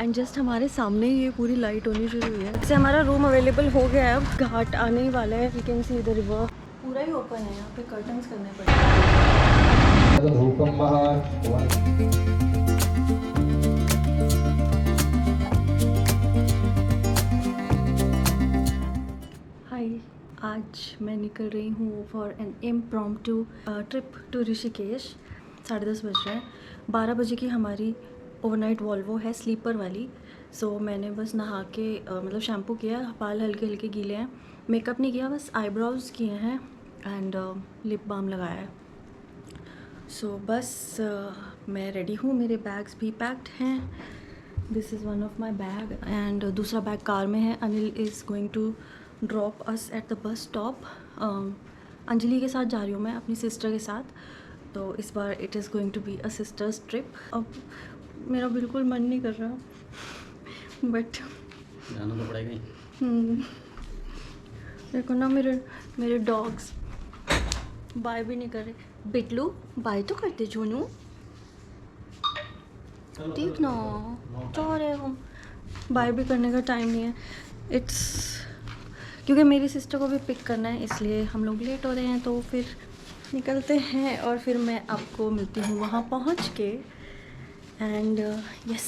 And just हमारे सामने ही ये पूरी लाइट होनी शुरू हुई है। इससे हमारा रूम अवेलेबल हो गया है। अब घाट आने ही वाला है। You can see the river पूरा ही ओपन है। यहाँ पे कर्टन्स करने पड़ेंगे। हाय, आज मैं निकल रही हूँ for an impromptu trip to Rishikesh. 10:30 बज रहे हैं। 12 बजे की हमारी ओवरनाइट वॉल्वो है, स्लीपर वाली। सो मैंने बस नहा के मतलब शैम्पू किया, बाल हल्के हल्के गीले हैं, मेकअप नहीं किया, बस आईब्रोज किए हैं एंड लिप बाम लगाया है। सो बस मैं रेडी हूँ। मेरे बैग्स भी पैक्ड हैं। This is one of my bag and दूसरा बैग कार में है। Anil is going to drop us at the bus stop. Anjali के साथ जा रही हूँ मैं, अपनी सिस्टर के साथ। तो इस बार it is going to be a sisters trip. अब मेरा बिल्कुल मन नहीं कर रहा बट जाना तो पड़ेगा ही। देखो ना, मेरे डॉग्स बाय भी नहीं कर रहे। बिटलू बाय तो करते जोनू, ठीक ना, चाह रहे हम बाय भी करने का टाइम नहीं है। इट्स क्योंकि मेरी सिस्टर को भी पिक करना है, इसलिए हम लोग लेट हो रहे हैं। तो फिर निकलते हैं और फिर मैं आपको मिलती हूँ वहाँ पहुँच के। And yes,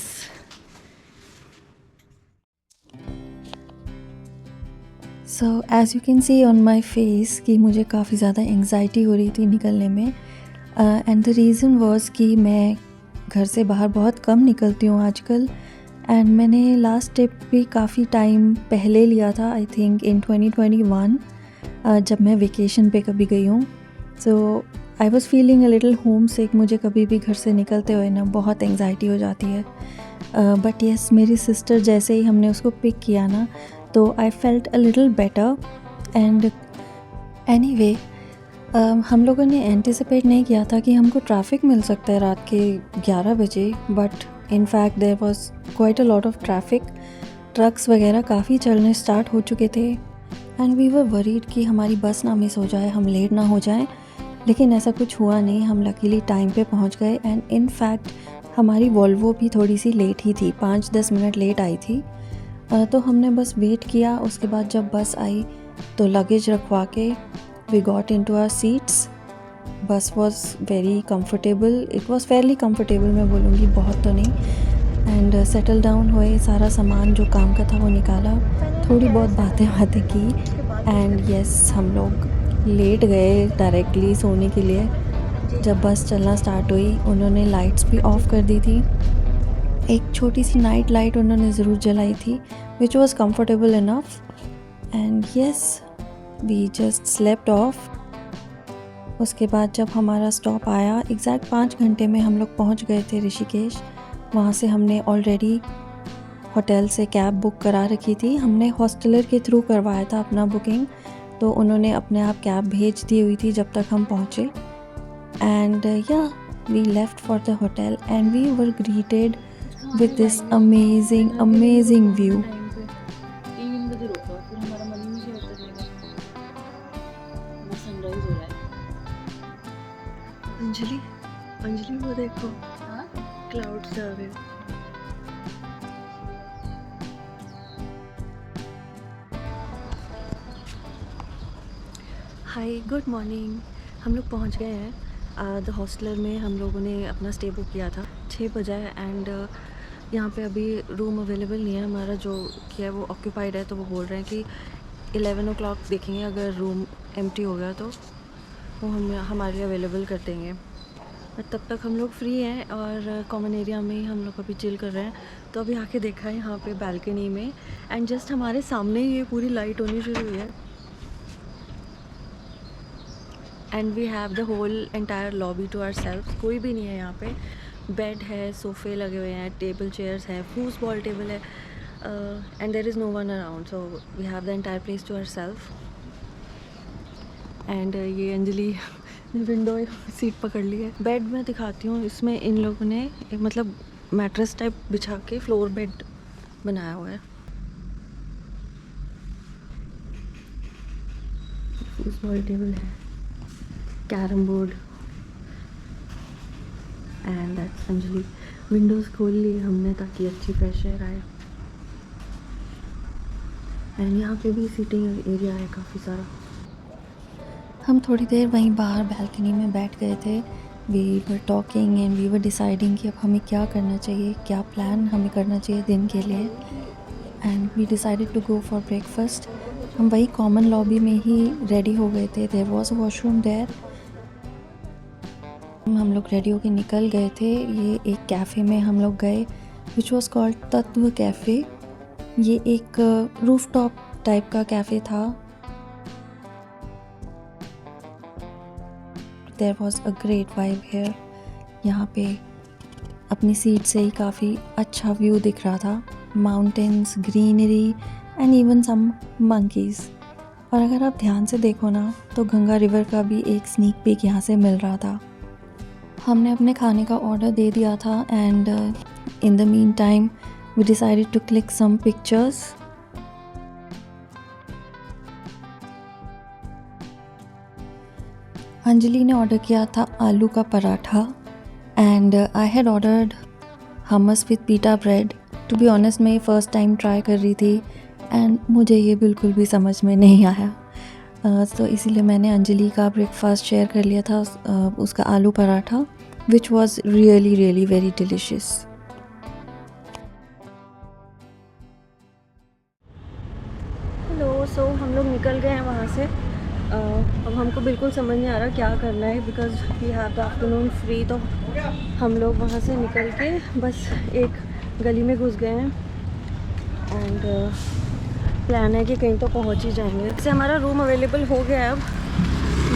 so as you can see on my face कि मुझे काफ़ी ज़्यादा एंग्जाइटी हो रही थी निकलने में। एंड द रीज़न वॉज कि मैं घर से बाहर बहुत कम निकलती हूँ आजकल। एंड मैंने लास्ट ट्रिप भी काफ़ी टाइम पहले लिया था, आई थिंक इन 2021, जब मैं वेकेशन पे कभी गई हूँ। So I was feeling a little homesick. मुझे कभी भी घर से निकलते हुए ना बहुत एंग्जाइटी हो जाती है। बट येस, मेरी सिस्टर जैसे ही हमने उसको पिक किया ना, तो I felt a little better. And anyway, हम लोगों ने एंटिसिपेट नहीं किया था कि हमको ट्रैफिक मिल सकता है रात के 11 बजे। But in fact there was quite a lot of traffic. Trucks वगैरह काफ़ी चलने स्टार्ट हो चुके थे एंड वी वर वरीड कि हमारी बस ना मिस हो जाए, हम लेट ना हो जाएं। लेकिन ऐसा कुछ हुआ नहीं, हम लकीली टाइम पे पहुंच गए। एंड इन फैक्ट हमारी वॉल्वो भी थोड़ी सी लेट ही थी, 5-10 मिनट लेट आई थी। तो हमने बस वेट किया। उसके बाद जब बस आई तो लगेज रखवा के we got into our seats. Bus was very comfortable, it was fairly comfortable, मैं बोलूँगी बहुत तो नहीं। एंड सेटल डाउन हुए, सारा सामान जो काम का था वो निकाला, थोड़ी बहुत बातें की। एंड यस, हम लोग लेट गए डायरेक्टली सोने के लिए। जब बस चलना स्टार्ट हुई, उन्होंने लाइट्स भी ऑफ़ कर दी थी। एक छोटी सी नाइट लाइट उन्होंने ज़रूर जलाई थी, which was comfortable enough. And yes, we just slept off. उसके बाद जब हमारा स्टॉप आया, एग्जैक्ट 5 घंटे में हम लोग पहुंच गए थे ऋषिकेश। वहाँ से हमने ऑलरेडी होटल से कैब बुक करा रखी थी। हमने हॉस्टलर के थ्रू करवाया था अपना बुकिंग, तो उन्होंने अपने आप कैब भेज दी हुई थी जब तक हम पहुँचे। And yeah, we left for the hotel and we were greeted with this amazing view. 3 बजे रोका, फिर हमारा मन ही नहीं किया उतरने का। वो सनराइज हो रहा है। अंजलि वो देखो, हाँ, क्लाउड्स जा रहे हैं। हाय, गुड मॉर्निंग। हम लोग पहुंच गए हैं द हॉस्टलर में। हम लोगों ने अपना स्टे बुक किया था 6 बजे एंड यहाँ पे अभी रूम अवेलेबल नहीं है। हमारा जो किया है वो ऑक्यूपाइड है। तो वो बोल रहे हैं कि 11 o'clock देखेंगे, अगर रूम एम्प्टी हो गया तो वो हम हमारे लिए अवेलेबल कर देंगे। बट तब तक हम लोग फ्री हैं और कॉमन एरिया में ही हम लोग अभी चिल कर रहे हैं। तो अभी आके देखा है यहाँ पे बालकनी में एंड जस्ट हमारे सामने ही ये पूरी लाइट होनी शुरू हुई है। And we have the whole entire lobby to ourselves. कोई भी नहीं है यहाँ पे। बेड है, सोफ़े लगे हुए हैं, टेबल चेयर्स हैं, फूस बॉल टेबल है and there is no one around. So we have the entire place to ourself. And ये अंजलि विंडो सीट पकड़ ली है। बेड मैं दिखाती हूँ। इसमें इन लोगों ने एक मतलब मैट्रेस टाइप बिछा के फ्लोर बेड बनाया हुआ है। फूस बॉल टेबल है, carrom board and that's Anjali. Windows खोल ली हमने ताकि अच्छी फ्रेश एयर आए। एंड यहाँ पे भी सीटिंग एरिया है काफ़ी सारा। हम थोड़ी देर वहीं बाहर बैल्कनी में बैठ गए थे। We were talking and we were deciding कि अब हमें क्या करना चाहिए, क्या प्लान हमें करना चाहिए दिन के लिए। And we decided to go for breakfast. हम वही कॉमन लॉबी में ही रेडी हो गए थे। There was a washroom there. हम लोग रेडी होके निकल गए थे। ये एक कैफ़े में हम लोग गए which was called Tattva cafe. ये एक रूफ टॉप टाइप का कैफ़े था। There was a great vibe here. यहाँ पे अपनी सीट से ही काफ़ी अच्छा व्यू दिख रहा था, mountains, greenery and even some monkeys. और अगर आप ध्यान से देखो ना तो गंगा रिवर का भी एक स्नीक पीक यहाँ से मिल रहा था। हमने अपने खाने का ऑर्डर दे दिया था and in the mean time we decided to click some pictures. Anjali ने ऑर्डर किया था आलू का paratha and I had ordered hummus with pita bread. To be honest मैं ये फ़र्स्ट टाइम ट्राई कर रही थी एंड मुझे ये बिल्कुल भी समझ में नहीं आया। तो इसीलिए मैंने अंजलि का ब्रेकफास्ट शेयर कर लिया था, उसका आलू पराठा which was really really very delicious. Hello, so हम लोग निकल गए हैं वहाँ से। अब हमको बिल्कुल समझ नहीं आ रहा क्या करना है because we have the afternoon free. तो हम लोग वहाँ से निकल के बस एक गली में घुस गए हैं एंड प्लान है कि कहीं तो पहुँच ही जाएंगे। इससे हमारा रूम अवेलेबल हो गया है अब,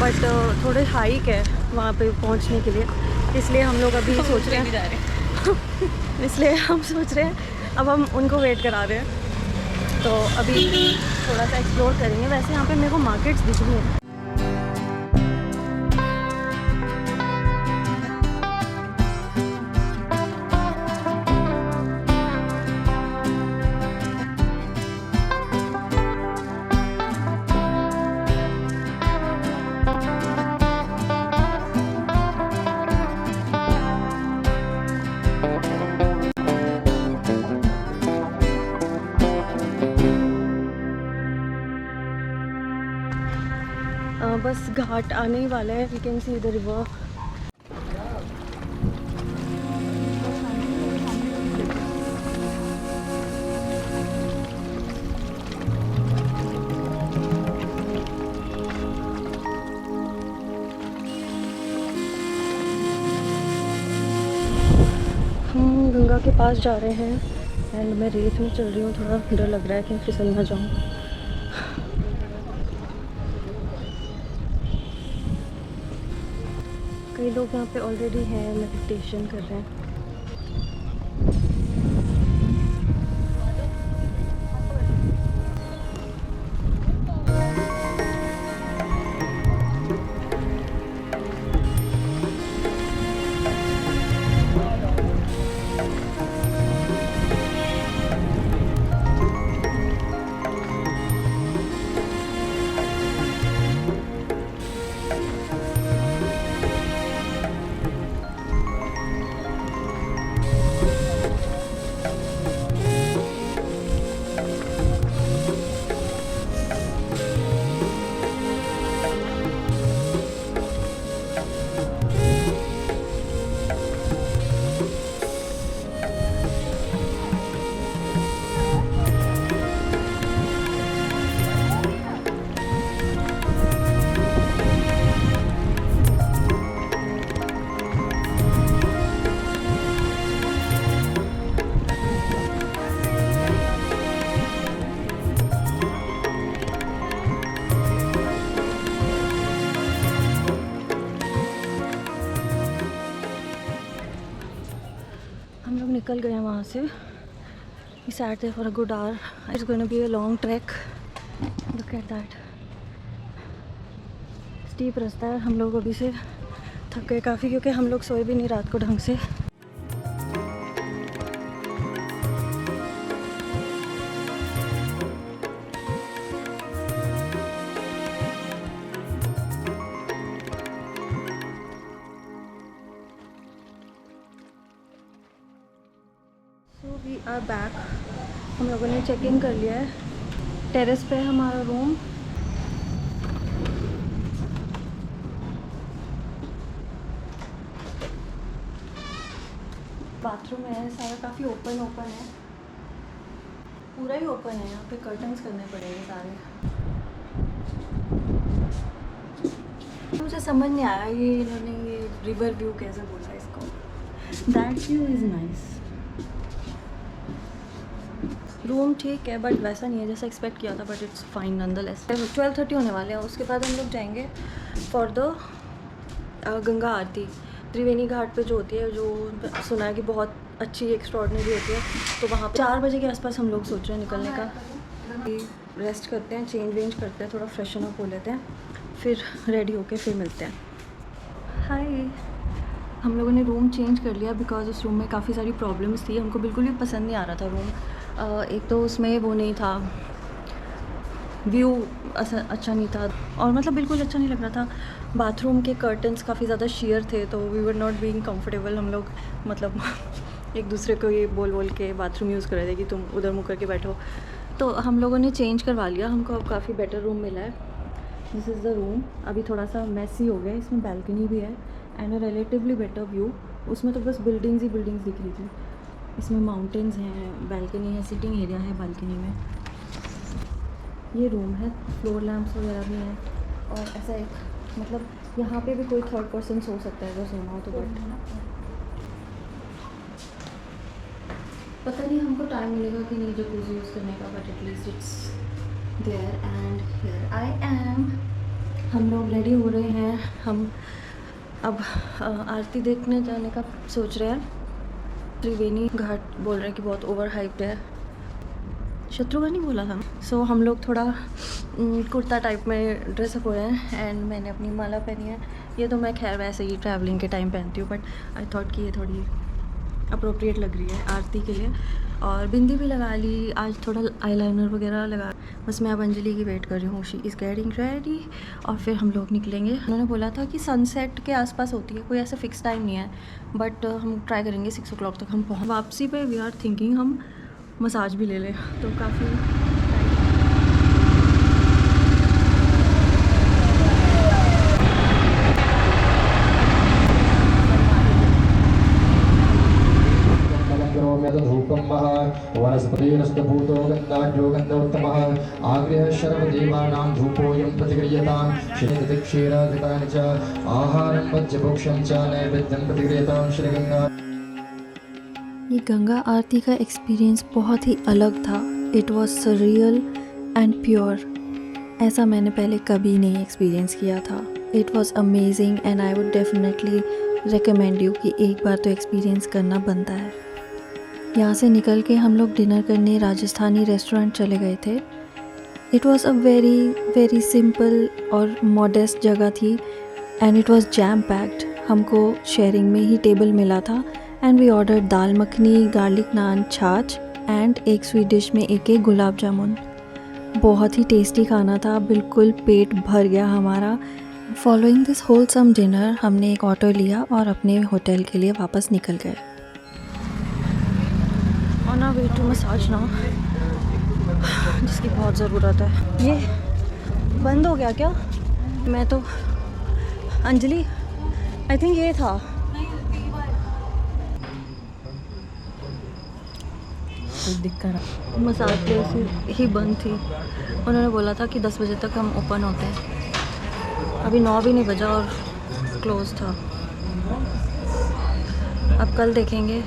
बट थोड़े हाइक है वहाँ पे पहुँचने के लिए, इसलिए हम लोग अभी सोच रहे हैं इसलिए हम सोच रहे हैं अब हम उनको वेट करा रहे हैं। तो अभी थोड़ा सा एक्सप्लोर करेंगे। वैसे यहाँ पे मेरे को मार्केट्स दिख रही हैं। बस घाट आने ही वाला है। We can see the river. हम गंगा के पास जा रहे हैं एंड मैं रेत में चल रही हूँ। थोड़ा डर लग रहा है कि फिसल ना जाऊँ। कई लोग यहाँ पे ऑलरेडी हैं, मेडिटेशन कर रहे हैं। हम लोग निकल गए हैं वहाँ से। We sat there for a good hour. It's going to be a long trek. Look at that. Steep रास्ता है। हम लोग अभी से थक गए काफ़ी क्योंकि हम लोग सोए भी नहीं रात को ढंग से। Are back. हम लोगों ने चेक इन कर लिया है। टेरेस पे है हमारा रूम। बाथरूम है सारा, काफ़ी ओपन है, पूरा ही ओपन है। यहाँ पे कर्टन्स करने पड़ेंगे सारे। मुझे समझ नहीं आया ये इन्होंने ये रिवर व्यू कैसे बोला इसको। That view is nice. Room ठीक है बट वैसा नहीं है जैसा एक्सपेक्ट किया था, बट इट्स फाइन नॉनदलेस। 12:30 होने वाले हैं, उसके बाद हम लोग जाएंगे फॉर द गंगा आरती। त्रिवेणी घाट पे जो होती है, जो सुना है कि बहुत अच्छी एक्स्ट्रॉर्डिनरी होती है, तो वहाँ पे 4 बजे के आसपास हम लोग सोच रहे हैं निकलने का। रेस्ट करते हैं, चेंज वेंज करते हैं, थोड़ा फ्रेशन अप हो लेते हैं, फिर रेडी होके फिर मिलते हैं। हाय, हम लोगों ने रूम चेंज कर लिया बिकॉज उस रूम में काफ़ी सारी प्रॉब्लम्स थी। हमको बिल्कुल भी पसंद नहीं आ रहा था रूम। एक तो उसमें वो नहीं था, व्यू अच्छा नहीं था, और मतलब बिल्कुल अच्छा नहीं लग रहा था। बाथरूम के कर्टन्स काफ़ी ज़्यादा शेयर थे, तो we were not being comfortable. हम लोग मतलब एक दूसरे को ये बोल के बाथरूम यूज़ कर रहे थे कि तुम उधर मुँह करके बैठो। तो हम लोगों ने चेंज करवा लिया, हमको अब काफ़ी बेटर रूम मिला है। This is the room. अभी थोड़ा सा मैसी हो गया, इसमें बैल्कनी भी है and a relatively better view. उसमें तो बस बिल्डिंग्स ही बिल्डिंग्स दिख रही थी, इसमें माउंटेन्स हैं, बैल्कनी है, सिटिंग एरिया है बालकनी में। ये रूम है, फ्लोर लैंप्स वगैरह भी हैं, और ऐसा एक मतलब यहाँ पे भी कोई थर्ड पर्सन सो सकता है अगर सोना हो तो। बट पता नहीं हमको टाइम मिलेगा कि नहीं जकूज़ी यूज़ करने का, but at least it's there and here I am. हम लोग रेडी हो रहे हैं, हम अब आरती देखने जाने का सोच रहे हैं। त्रिवेणी घाट बोल रहे हैं कि बहुत ओवर हाइप्ड है, शत्रुघ्न ही बोला था। सो हम लोग थोड़ा कुर्ता टाइप में ड्रेसअप हो रहे हैं एंड मैंने अपनी माला पहनी है। ये तो मैं खैर वैसे ही ट्रैवलिंग के टाइम पहनती हूँ, बट आई थॉट कि ये थोड़ी अप्रोप्रिएट लग रही है आरती के लिए। और बिंदी भी लगा ली, आज थोड़ा आईलाइनर वगैरह लगा। बस मैं अब अंजलि की वेट कर रही हूँ, शी इज़ गेटिंग रेडी, और फिर हम लोग निकलेंगे। उन्होंने बोला था कि सनसेट के आसपास होती है, कोई ऐसा फिक्स टाइम नहीं है, बट हम ट्राई करेंगे 6 o'clock तक हम पहुँच। वापसी पे वी आर थिंकिंग हम मसाज भी ले लें, तो काफ़ी धूपम वनस्पतिरस्तभूतो गन्धाढ्यो गन्धोत्तमः आग्रह सर्वदेवानां धूपोऽयं प्रतिगृह्यतां क्षीरादिकानि च आहारं वज्रभोक्ष्यं च नैवेद्यं प्रतिगृह्यतां श्रीगंगा। ये गंगा आरती का एक्सपीरियंस बहुत ही अलग था। It was surreal and pure. ऐसा मैंने पहले कभी नहीं एक्सपीरियंस किया था। It was amazing and I would definitely recommend you कि एक बार तो एक्सपीरियंस करना बनता है। यहाँ से निकल के हम लोग डिनर करने राजस्थानी रेस्टोरेंट चले गए थे। It was a very simple और मॉडेस्ट जगह थी and it was jam packed. हमको शेयरिंग में ही टेबल मिला था and we order dal makhani, garlic naan, chaas and एक स्वीट डिश में एक गुलाब जामुन। बहुत ही टेस्टी खाना था, बिल्कुल पेट भर गया हमारा। फॉलोइंग दिस होलसम डिनर हमने एक ऑटो लिया और अपने होटल के लिए वापस निकल गए। On our way to massage now, जिसकी बहुत ज़रूरत है। ये बंद हो गया क्या? मैं तो अंजलि आई थिंक ये था। मसाज प्लेस ही बंद थी। उन्होंने बोला था कि 10 बजे तक हम ओपन होते हैं। अभी 9 भी नहीं बजा और क्लोज था। अब कल देखेंगे